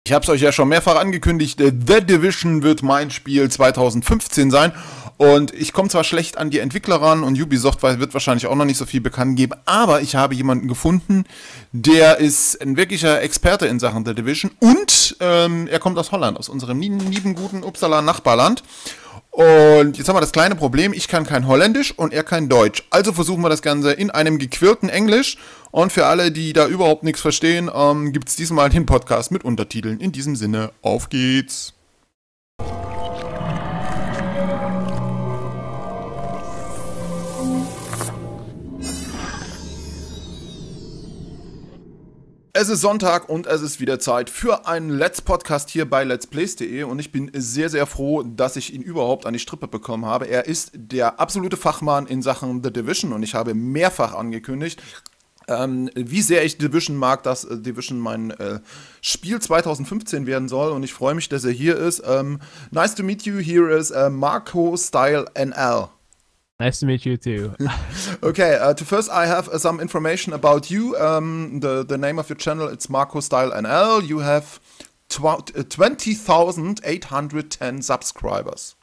Ich habe es euch ja schon mehrfach angekündigt, The Division wird mein Spiel 2015 sein. Und ich komme zwar schlecht an die Entwickler ran und Ubisoft wird wahrscheinlich auch noch nicht so viel bekannt geben, aber ich habe jemanden gefunden, der ist ein wirklicher Experte in Sachen The Division und er kommt aus Holland, aus unserem lieben guten Uppsala Nachbarland. Und jetzt haben wir das kleine Problem, ich kann kein Holländisch und er kein Deutsch. Also versuchen wir das Ganze in einem gequirlten Englisch. Und für alle, die da überhaupt nichts verstehen, gibt es diesmal den Podcast mit Untertiteln. In diesem Sinne, auf geht's! Es ist Sonntag und es ist wieder Zeit für einen Let's-Podcast hier bei Lets-Plays.de und ich bin sehr, sehr froh, dass ich ihn überhaupt an die Strippe bekommen habe. Er ist der absolute Fachmann in Sachen The Division und ich habe mehrfach angekündigt, wie sehr ich Division mag, dass Division mein Spiel 2015 werden soll und ich freue mich, dass er hier ist. Nice to meet you, here is MarcoStyleNL. Nice to meet you too. Okay, to first I have some information about you. The name of your channel, it's MarcoStyleNL. You have 20,810 subscribers.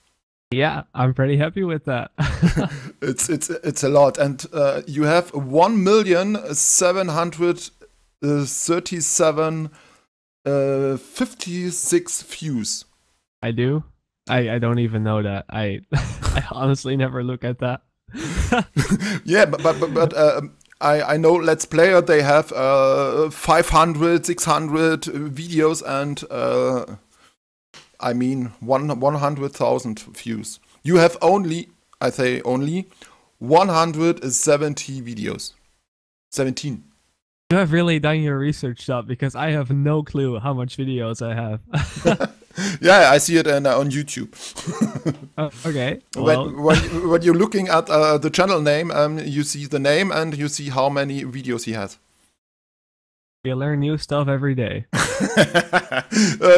Yeah, I'm pretty happy with that. It's a lot, and you have 1,737,56 views. I do. I don't even know that. I honestly never look at that. Yeah, but I know Let's Player, they have 500, 600 videos and I mean 100,000 views. You have only, I say only, 170 videos. 17. You have really done your research job because I have no clue how much videos I have. Yeah, I see it on YouTube. Okay. Well. When you're looking at the channel name, you see the name and you see how many videos he has. You learn new stuff every day.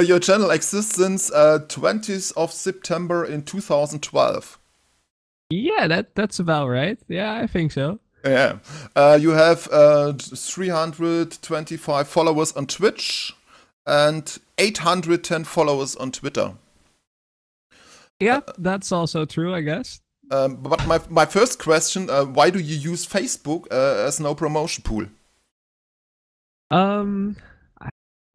Your channel exists since 20th of September in 2012. Yeah, that's about right. Yeah, I think so. Yeah. You have 325 followers on Twitch and 810 followers on Twitter. Yeah, that's also true, I guess. But my first question, why do you use Facebook as no promotion pool? Why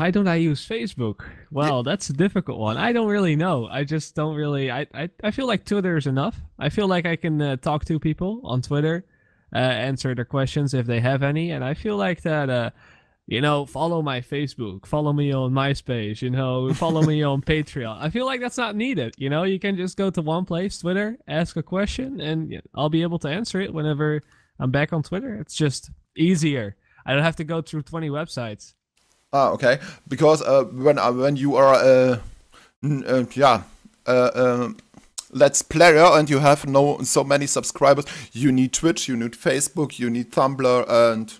don't I use Facebook? Well, that's a difficult one. I don't really know. I just don't really... I feel like Twitter is enough. I feel like I can talk to people on Twitter, answer their questions if they have any, and I feel like that... you know, follow my Facebook, follow me on MySpace, you know, follow me on Patreon. I feel like that's not needed, you know? You can just go to one place, Twitter, ask a question, and I'll be able to answer it whenever I'm back on Twitter. It's just easier. I don't have to go through 20 websites. Ah, okay. Because when you are Let's Player and you have so many subscribers, you need Twitch, you need Facebook, you need Tumblr, and...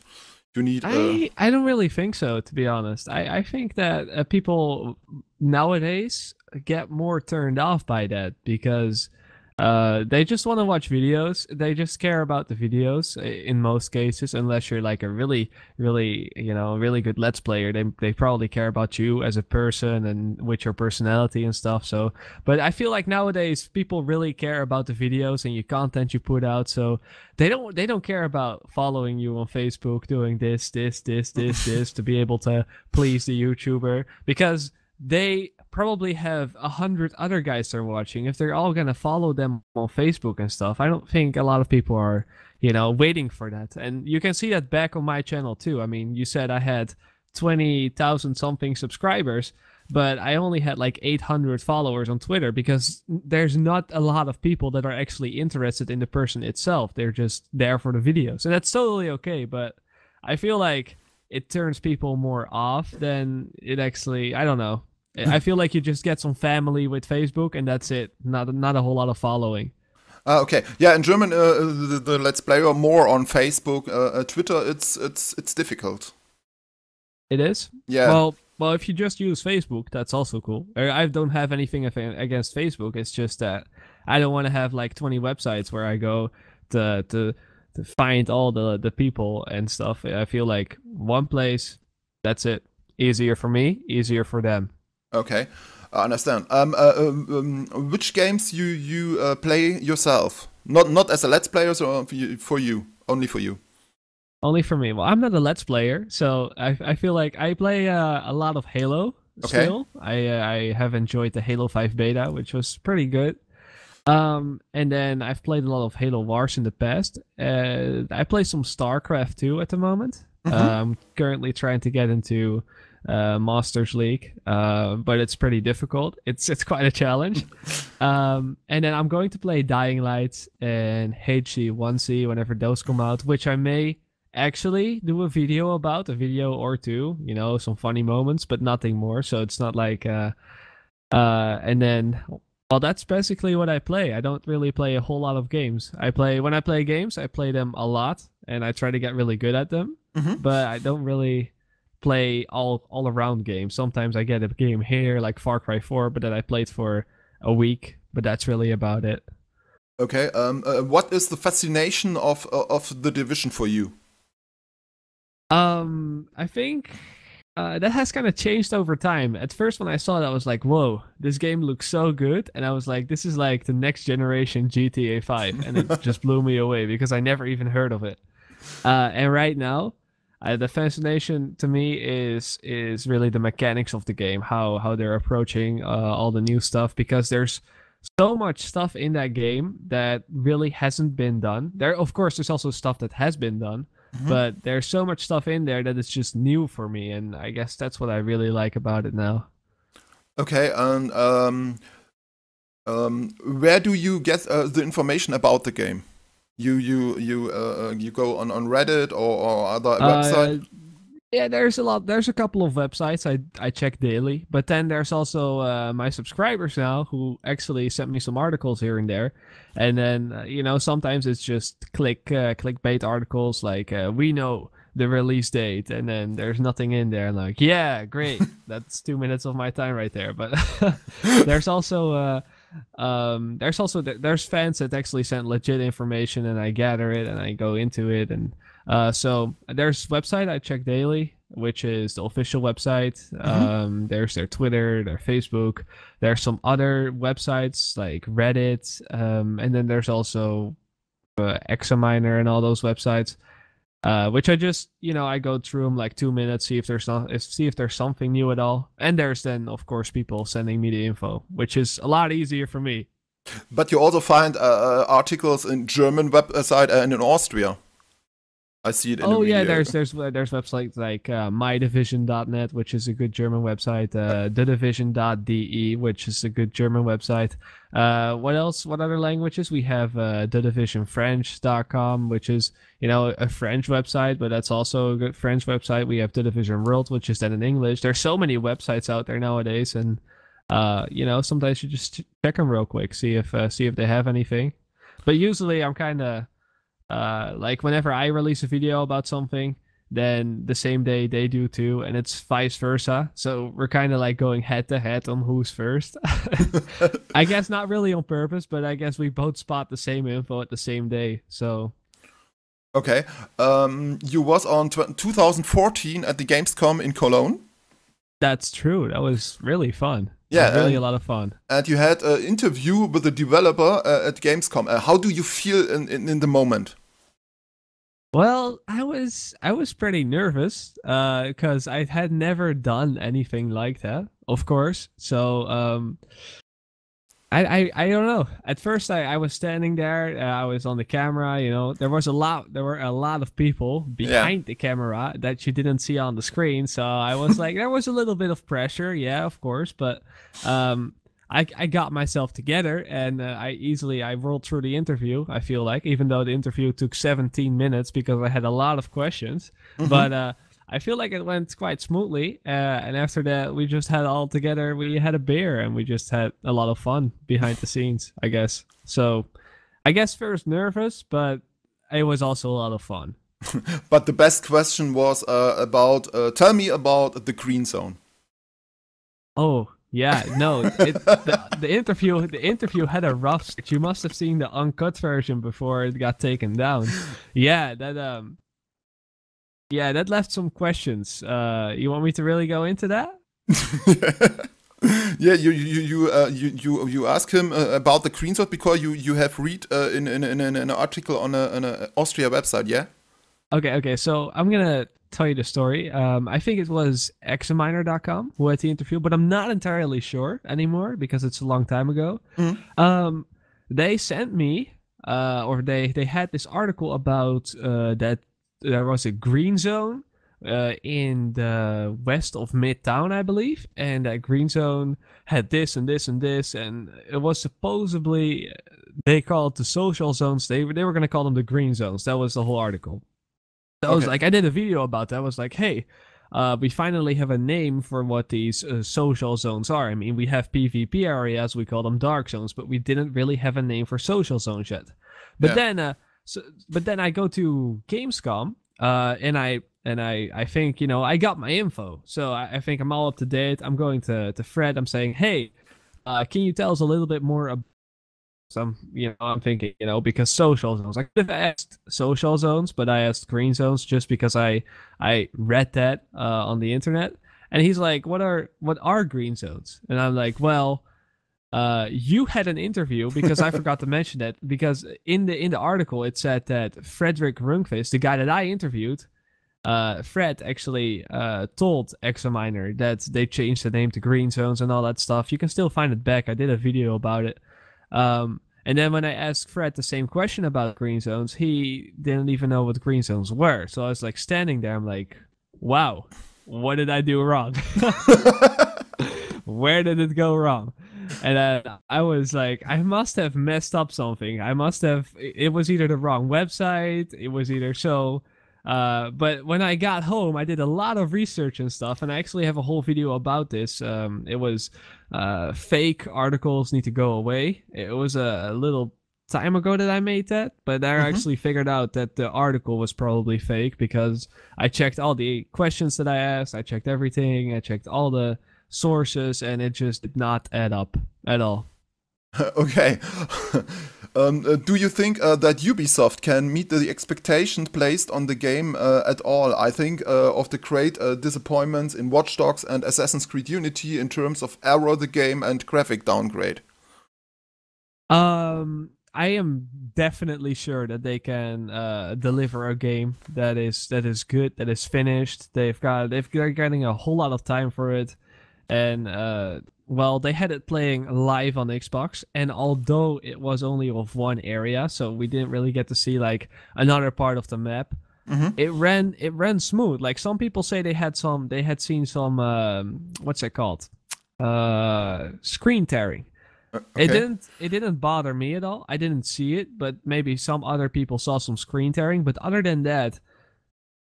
You need, I don't really think so, to be honest. I think that people nowadays get more turned off by that because they just want to watch videos. They just care about the videos in most cases, unless you're like a really good Let's Player. They probably care about you as a person and with your personality and stuff. So, but I feel like nowadays people really care about the videos and your content you put out. So they don't care about following you on Facebook, doing this to be able to please the YouTuber, because they probably have 100 other guys they're watching. If they're all gonna follow them on Facebook and stuff, I don't think a lot of people are, waiting for that. And you can see that back on my channel too. I mean, you said I had 20,000 something subscribers, but I only had like 800 followers on Twitter because there's not a lot of people that are actually interested in the person itself. They're just there for the videos, and that's totally okay. But I feel like it turns people more off than it actually, I don't know. I feel like you just get some family with Facebook and that's it. Not a whole lot of following. Okay, yeah. In German, the Let's Play are more on Facebook. Twitter, it's difficult. It is. Yeah. Well, if you just use Facebook, that's also cool. I don't have anything against Facebook. It's just that I don't want to have like 20 websites where I go to find all the people and stuff. I feel like one place, that's it. Easier for me, easier for them. Okay, I understand. Which games you play yourself? Not as a Let's Player, or for you, only for you. Only for me. Well, I'm not a Let's Player, so I feel like I play a lot of Halo Okay. still. I have enjoyed the Halo 5 beta, which was pretty good. And then I've played a lot of Halo Wars in the past. I play some StarCraft too at the moment. Mm-hmm. I'm currently trying to get into Masters League, but it's pretty difficult. It's quite a challenge. And then I'm going to play Dying Light and HC1C whenever those come out, which I may actually do a video about, a video or two. You know, some funny moments, but nothing more. So it's not like and then well, that's basically what I play. I don't really play a whole lot of games. When I play games, I play them a lot and I try to get really good at them. Mm-hmm. But I don't really play all around games. Sometimes I get a game here like Far Cry 4, but then I played for a week, but that's really about it. Okay. What is the fascination of the Division for you? I think that has kind of changed over time. At first, when I saw it, I was like, "Whoa, this game looks so good," and I was like, "This is like the next generation GTA 5," and it just blew me away because I never even heard of it. And right now, the fascination to me is really the mechanics of the game, how they're approaching all the new stuff, because there's so much stuff in that game that really hasn't been done. There, of course, there's also stuff that has been done, Mm-hmm. but there's so much stuff in there that is just new for me, and I guess that's what I really like about it now. Okay. And where do you get the information about the game? You go on Reddit or other website? Uh, yeah, there's a couple of websites I check daily, but then there's also my subscribers now who actually sent me some articles here and there, and then sometimes it's just clickbait articles like we know the release date, and then there's nothing in there. And like, yeah, great, that's 2 minutes of my time right there. But there's also there's fans that actually send legit information, and I gather it and I go into it. And so there's website I check daily, which is the official website. Mm-hmm. There's their Twitter, their Facebook. There's some other websites like Reddit, and then there's also Examiner and all those websites. Which I just, I go through them like 2 minutes, see if there's something new at all, and there's then of course people sending me the info, which is a lot easier for me. But you also find articles in German website and in Austria. I see it in the Oh yeah, video. there's websites like mydivision.net, which is a good German website, thedivision.de, which is a good German website. What else? What other languages? We have thedivisionfrench.com, which is a French website, but that's also a good French website. We have The Division World, which is then in English. There's so many websites out there nowadays, and sometimes you just check them real quick, see if they have anything. But usually I'm kind of like whenever I release a video about something, then the same day they do too, and it's vice versa. So we're kind of like going head to head on who's first. I guess not really on purpose, but I guess we both spot the same info at the same day. So Okay. You was on 2014 at the Gamescom in Cologne. that's true. That was really fun. Yeah, Really a lot of fun. and you had an interview with the developer at Gamescom. How do you feel in the moment? Well, I was pretty nervous because I had never done anything like that, of course. So I don't know. At first, I was standing there. I was on the camera. There were a lot of people behind the camera that you didn't see on the screen. So I was like, there was a little bit of pressure, yeah, of course. But I got myself together, and I rolled through the interview. I feel like, even though the interview took 17 minutes because I had a lot of questions, but I feel like it went quite smoothly. And after that, we just had all together. We had a beer and we just had a lot of fun behind the scenes, I guess. So I guess first nervous, but it was also a lot of fun. But the best question was about. Tell me about the Green Zone. Oh yeah, no, the interview had a rough start. You must have seen the uncut version before it got taken down. Yeah, that left some questions. You want me to really go into that? Yeah, you ask him about the screenshot because you have read in an article on a Austria website, yeah? Okay. So I'm gonna tell you the story. I think it was examiner.com who had the interview, but I'm not entirely sure anymore because it's a long time ago. Mhm. They sent me, or they had this article about that there was a green zone in the west of Midtown, I believe, and that green zone had this and this and this, and it was supposedly they called the social zones. They were gonna call them the green zones. That was the whole article. So I was Okay. like, I did a video about that. I was like, hey, we finally have a name for what these social zones are. I mean, we have PvP areas, we call them dark zones, but we didn't really have a name for social zones yet. But Yeah. then, but then I go to Gamescom, and I think I got my info, so I think I'm all up to date. I'm going to Fred. I'm saying, hey, can you tell us a little bit more about some, I'm thinking, because social zones. I could have asked social zones, but I asked green zones just because I read that on the internet. And he's like, what are green zones? And I'm like, well, you had an interview because I forgot to mention that because in the article it said that Frederick Rundqvist, the guy that I interviewed, Fred actually told Examiner that they changed the name to Green Zones and all that stuff. You can still find it back. I did a video about it. And then when I asked Fred the same question about green zones, he didn't even know what green zones were. So I was like standing there. I'm like, wow, what did I do wrong? Where did it go wrong? And I was like, I must have messed up something. It was either the wrong website. It was either so. But when I got home, I did a lot of research and stuff, and I actually have a whole video about this. It was fake articles need to go away. It was a little time ago that I made that, but I actually figured out that the article was probably fake because I checked all the questions that I asked, I checked everything, I checked all the sources, and it just did not add up at all. Okay. Do you think that Ubisoft can meet the expectations placed on the game at all? I think of the great disappointments in Watch Dogs and Assassin's Creed Unity in terms of error the game and graphic downgrade. I am definitely sure that they can deliver a game that is good, that is finished. They're getting a whole lot of time for it, and well, they had it playing live on Xbox, and although it was only of one area, so we didn't really get to see like another part of the map. It ran smooth. Like some people say they had seen some what's it called? Screen tearing. Okay. It didn't bother me at all. I didn't see it, but maybe some other people saw some screen tearing. But other than that,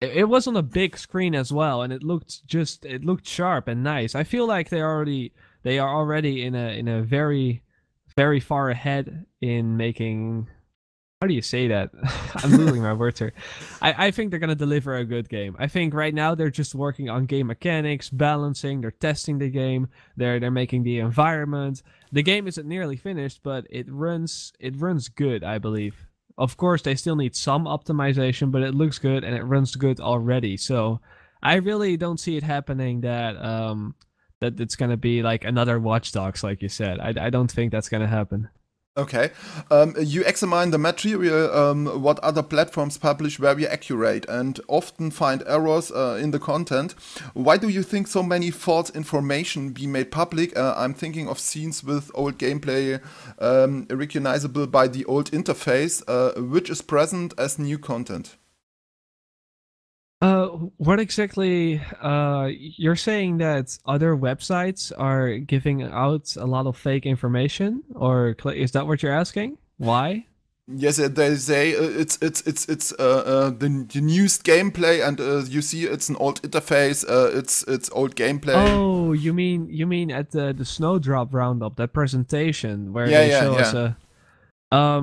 it was on a big screen as well, and it looked sharp and nice. I feel like they are already in a very very far ahead in making. How do you say that? I'm losing my words here. I think they're gonna deliver a good game. I think right now they're just working on game mechanics, balancing. They're testing the game. They're making the environment. The game isn't nearly finished, but it runs good, I believe. Of course, they still need some optimization, but it looks good and it runs good already. So I really don't see it happening that it's gonna be like another Watch Dogs, like you said. I don't think that's gonna happen. Okay. You examine the material what other platforms publish very accurate and often find errors in the content. Why do you think so many false information be made public? I'm thinking of scenes with old gameplay recognizable by the old interface, which is present as new content. What exactly? You're saying that other websites are giving out a lot of fake information, or is that what you're asking? Why? Yes, they say the newest gameplay, and you see it's an old interface. It's old gameplay. Oh, you mean at the Snowdrop Roundup, that presentation where Yeah, they yeah, show us yeah. a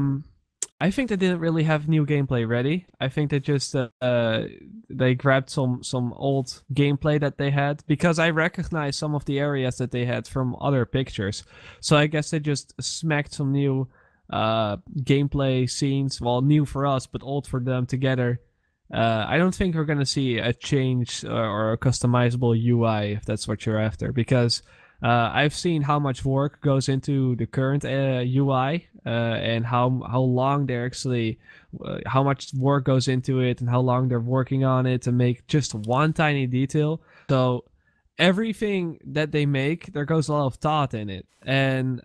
I think they didn't really have new gameplay ready. I think they just they grabbed some old gameplay that they had because I recognize some of the areas that they had from other pictures. So I guess they just smacked some new gameplay scenes, well, new for us but old for them together. I don't think we're gonna see a change or a customizable UI if that's what you're after, because I've seen how much work goes into the current UI and how long they're actually, how much work goes into it and how long they're working on it to make just one tiny detail. So everything that they make, there goes a lot of thought in it, and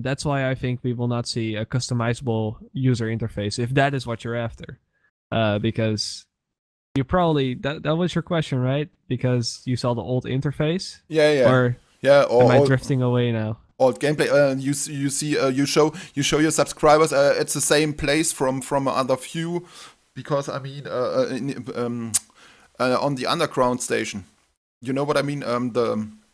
that's why I think we will not see a customizable user interface if that is what you're after, because you probably that was your question, right? Because you saw the old interface. Yeah. Or am I drifting away now? Old gameplay. You see you show your subscribers. It's the same place from another view, because I mean on the underground station. You know what I mean?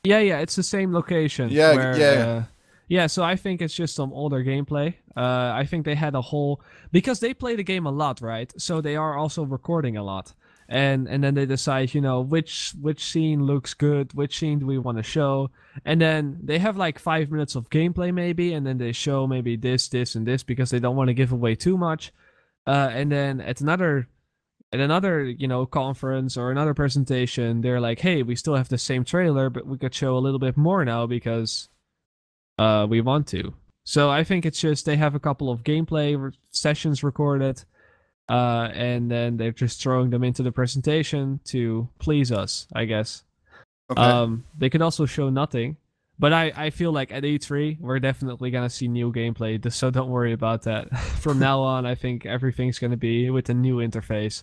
Yeah, it's the same location. Yeah. So I think it's just some older gameplay. I think they had a whole, because they play the game a lot, right? So they are also recording a lot, and then they decide, which scene looks good, which scene do we want to show, and then they have like 5 minutes of gameplay maybe, and then they show maybe this, and this because they don't want to give away too much, and then at another conference or another presentation, they're like, hey, we still have the same trailer, but we could show a little bit more now because we want to. So I think it's just they have a couple of gameplay sessions recorded, and then they're just throwing them into the presentation to please us, I guess. Okay. They could also show nothing, but I feel like at E3, we're definitely going to see new gameplay, so don't worry about that. From now on, I think everything's going to be with a new interface.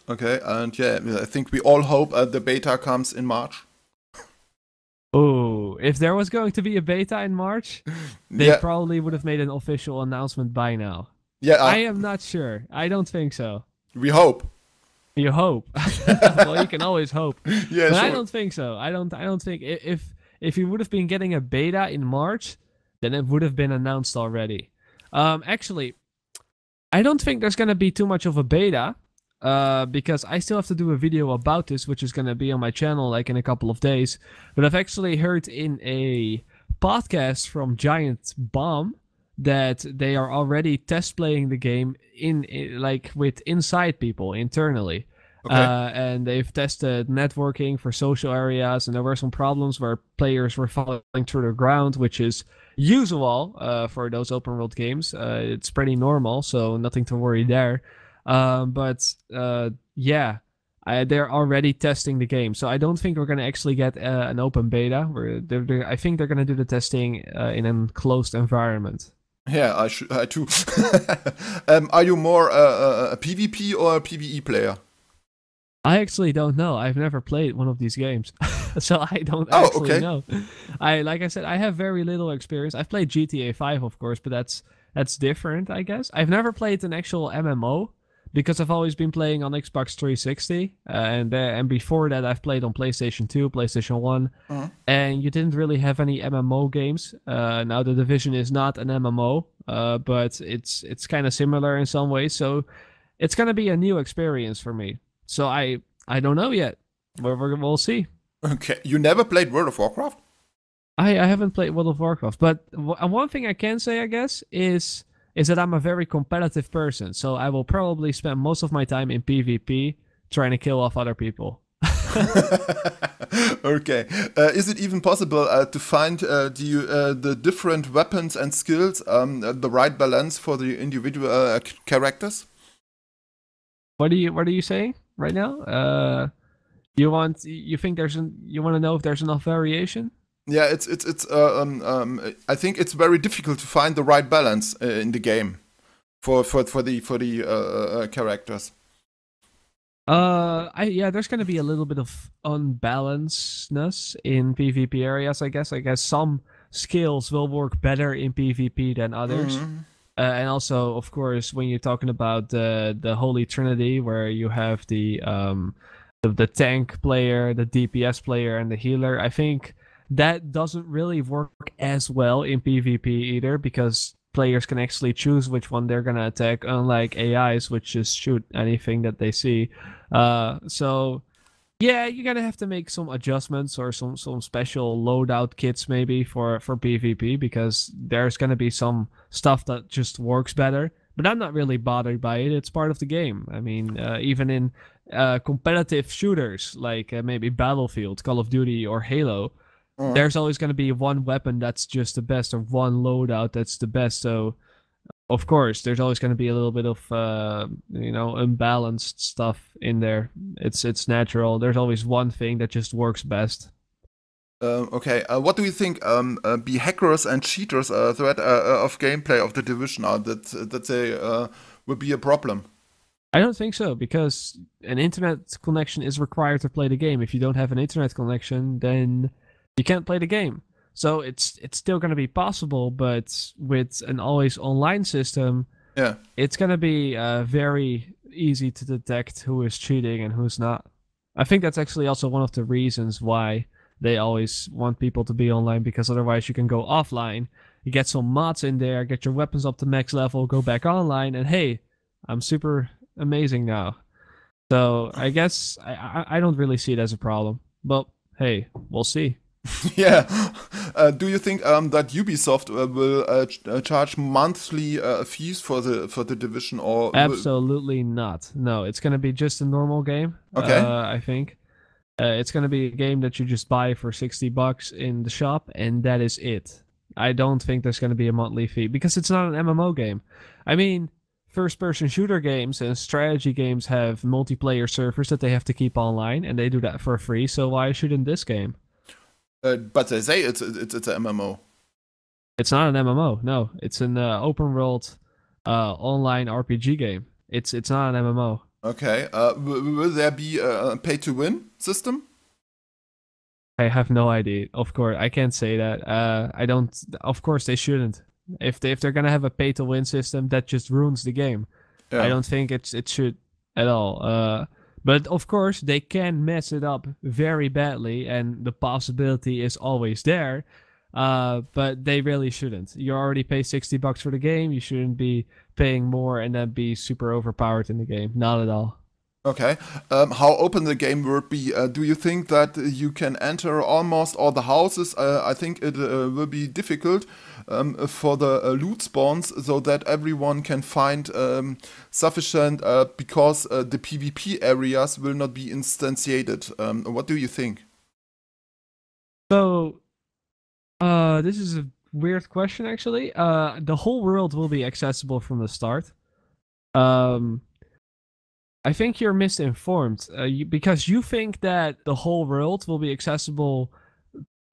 Okay, and yeah, I think we all hope the beta comes in March. Oh, if there was going to be a beta in March, they probably would have made an official announcement by now. Yeah, I am not sure. I don't think so. We hope. You hope. Well, you can always hope. Yeah, but sure. I don't think so. I don't think if you would have been getting a beta in March, then it would have been announced already. Actually, I don't think there's gonna be too much of a beta. Because I still have to do a video about this, which is going to be on my channel like in a couple of days. But I've actually heard in a podcast from Giant Bomb that they are already test playing the game in like with inside people internally. Okay. And they've tested networking for social areas, and there were some problems where players were falling through the ground, which is usual for those open world games. It's pretty normal, so nothing to worry there. Yeah, they're already testing the game, so I don't think we're gonna actually get an open beta. I think they're gonna do the testing in an enclosed environment. Yeah, I too. Are you more a PvP or a PvE player? I actually don't know. I've never played one of these games, so I don't actually know. Like I said, I have very little experience. I've played GTA 5, of course, but that's different, I guess. I've never played an actual MMO, because I've always been playing on Xbox 360, and before that I've played on PlayStation 2, PlayStation 1, and you didn't really have any MMO games. Now the Divison is not an MMO, but it's kind of similar in some ways, so it's gonna be a new experience for me. So I don't know yet. We'll see. Okay, you never played World of Warcraft? I haven't played World of Warcraft, but one thing I can say, I guess, is that I'm a very competitive person, so I will probably spend most of my time in PvP trying to kill off other people. Okay. Is it even possible to find the different weapons and skills, the right balance for the individual characters? What are you saying right now? You want to know if there's enough variation? Yeah, it's I think it's very difficult to find the right balance in the game for the characters. There's gonna be a little bit of unbalancedness in PvP areas, I guess. I guess some skills will work better in PvP than others. And also, of course, when you're talking about the Holy Trinity, where you have the tank player, the DPS player, and the healer, I think that doesn't really work as well in PvP either, because players can actually choose which one they're gonna attack, unlike AIs, which just shoot anything that they see. So yeah, you're gonna have to make some adjustments or some special loadout kits maybe for PvP, because there's gonna be some stuff that just works better. But I'm not really bothered by it. It's part of the game. I mean, even in competitive shooters like maybe Battlefield, Call of Duty, or Halo, there's always going to be one weapon that's just the best, or one loadout that's the best. So of course, there's always going to be a little bit of imbalanced stuff in there. It's natural. There's always one thing that just works best. Okay, what do you think be hackers and cheaters threat of gameplay of the Division are that they will be a problem? I don't think so, because an internet connection is required to play the game. If you don't have an internet connection, then you can't play the game. So it's still going to be possible, but with an always online system, yeah, it's going to be very easy to detect who is cheating and who's not. I think that's actually also one of the reasons why they always want people to be online, because otherwise you can go offline, you get some mods in there, get your weapons up to max level, go back online, and hey, I'm super amazing now. So I guess I don't really see it as a problem. But hey, we'll see. Yeah. Do you think that Ubisoft will charge monthly fees for the Division, or absolutely not? No, it's gonna be just a normal game. Okay. I think it's gonna be a game that you just buy for $60 in the shop, and that is it. I don't think there's gonna be a monthly fee, because it's not an MMO game. I mean, first-person shooter games and strategy games have multiplayer servers that they have to keep online, and they do that for free. So why shouldn't this game? But they say it's an MMO. It's not an MMO. No, it's an open world online RPG game. It's not an MMO. Okay. Will there be a pay-to-win system? I have no idea. Of course, I can't say that. I don't. Of course, they shouldn't. If they're gonna have a pay-to-win system, that just ruins the game. Yeah. I don't think it should at all. But of course, they can mess it up very badly, and the possibility is always there. But they really shouldn't. You already pay $60 for the game. You shouldn't be paying more and then be super overpowered in the game. Not at all. Okay. How open the game will be? Do you think that you can enter almost all the houses? I think it will be difficult for the loot spawns, so that everyone can find sufficient, because the PvP areas will not be instantiated. What do you think? So, this is a weird question, actually. The whole world will be accessible from the start. I think you're misinformed, because you think that the whole world will be accessible.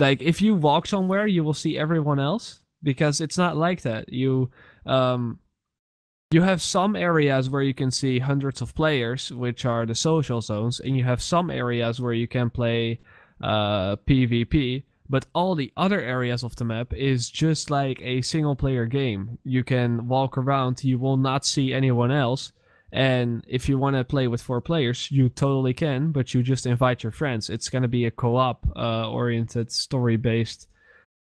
Like, if you walk somewhere, you will see everyone else, because it's not like that. You have some areas where you can see hundreds of players, which are the social zones, and you have some areas where you can play PvP, but all the other areas of the map is just like a single player game. You can walk around, you will not see anyone else. And if you want to play with 4 players, you totally can, but you just invite your friends. It's going to be a co-op oriented, story-based.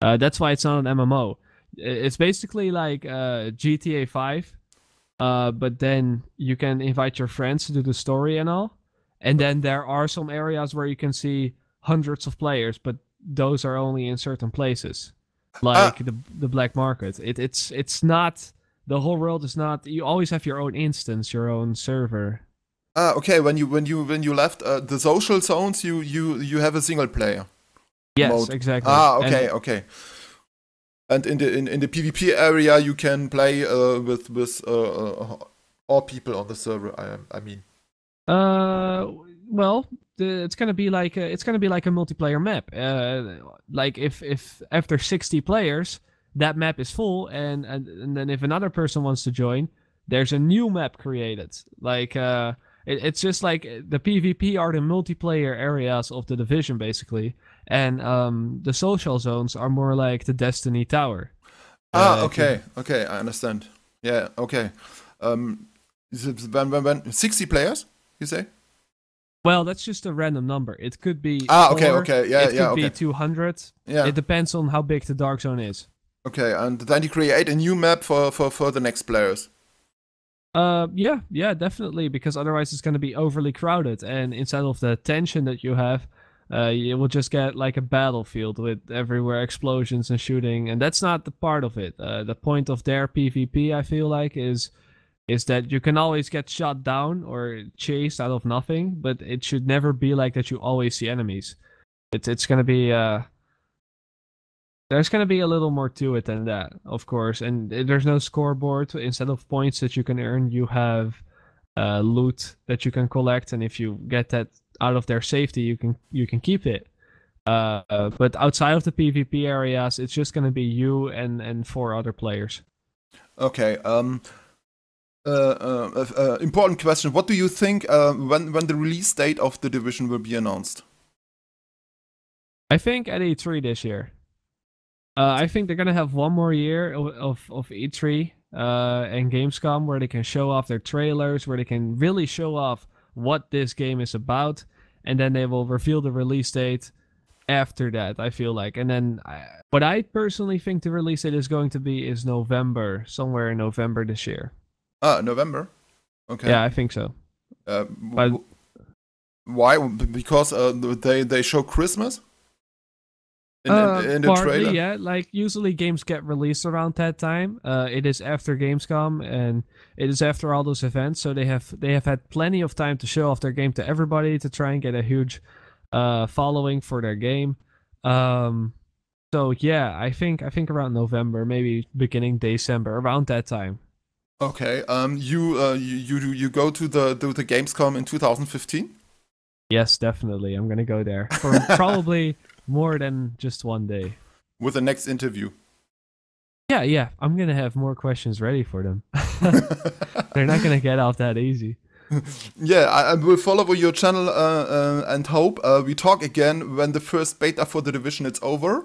That's why it's not an MMO. It's basically like GTA 5, but then you can invite your friends to do the story and all. And then there are some areas where you can see hundreds of players, but those are only in certain places, like the black market. It's not... The whole world is not. You always have your own instance, your own server. Okay. When you left the social zones, you have a single player. Yes, mode. Exactly. Okay, okay. And in the PvP area, you can play with all people on the server. I mean. Well, it's gonna be like a multiplayer map. Like if after 60 players, that map is full, and then if another person wants to join, there's a new map created. Like it's just like the PvP are the multiplayer areas of the Division, basically, and the social zones are more like the Destiny Tower. Okay, okay, I understand. Yeah, okay. When 60 players, you say? Well, that's just a random number. It could be okay, 4, okay, yeah, it could be 200. Yeah. It depends on how big the dark zone is. Okay, and then you create a new map for the next players. Yeah, definitely, because otherwise it's going to be overly crowded, and instead of the tension that you have, you will just get like a battlefield with everywhere explosions and shooting, and that's not the part of it. The point of their PvP, I feel like, is that you can always get shot down or chased out of nothing, but it should never be like that you always see enemies. It's going to be There's going to be a little more to it than that, of course. And there's no scoreboard. Instead of points that you can earn, you have loot that you can collect. And if you get that out of their safety, you can keep it. But outside of the PvP areas, it's just going to be you and 4 other players. Okay. Important question. What do you think when the release date of the Division will be announced? I think at E3 this year. I think they're gonna have one more year of E3 and Gamescom where they can show off their trailers, where they can really show off what this game is about, and then they will reveal the release date after that. I feel like, and then what I personally think the release date is going to be is November, somewhere in November this year. November. Okay. Yeah, I think so. But why? Because they show Christmas in the partly, trailer. yeah. Like usually games get released around that time. It is after Gamescom and it is after all those events, so they have had plenty of time to show off their game to everybody to try and get a huge following for their game. So yeah, I think around November, maybe beginning December, around that time. Okay. You go to the Gamescom in 2015? Yes, definitely. I'm gonna go there for probably more than just one day. With the next interview. Yeah. I'm gonna have more questions ready for them. They're not gonna get off that easy. Yeah, I will follow your channel and hope we talk again when the first beta for the Division is over.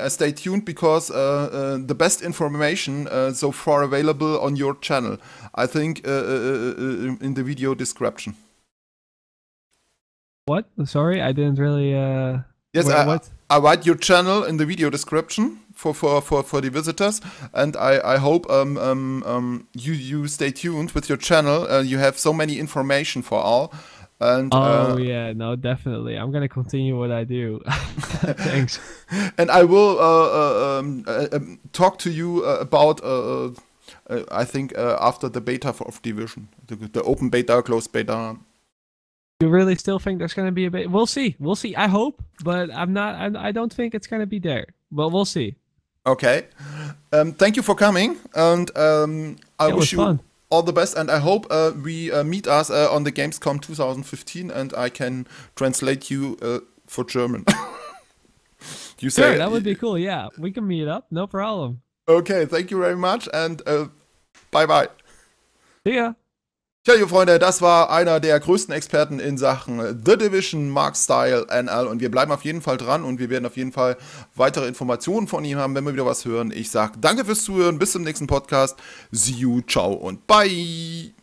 Stay tuned because the best information so far available on your channel. I think in the video description. What? Sorry, I didn't really. Yes, what? I write your channel in the video description for the visitors, and I hope you stay tuned with your channel. You have so many information for all. And yeah, no, definitely. I'm gonna continue what I do. Thanks. And I will talk to you about I think after the beta of Division, the open beta, closed beta. You really still think there's gonna be a bit? We'll see. We'll see. I hope, but I'm not. I don't think it's gonna be there. But we'll see. Okay. Thank you for coming, and I wish you fun. all the best. And I hope we meet us on the Gamescom 2015, and I can translate you for German. You say Sure, that would be cool. Yeah, we can meet up. No problem. Okay. Thank you very much, and bye bye. See ya. Tja, ihr Freunde, das war einer der größten Experten in Sachen The Division, MarcoStyleNL, und wir bleiben auf jeden Fall dran und wir werden auf jeden Fall weitere Informationen von ihm haben, wenn wir wieder was hören. Ich sage danke fürs Zuhören, bis zum nächsten Podcast, see you, ciao und bye!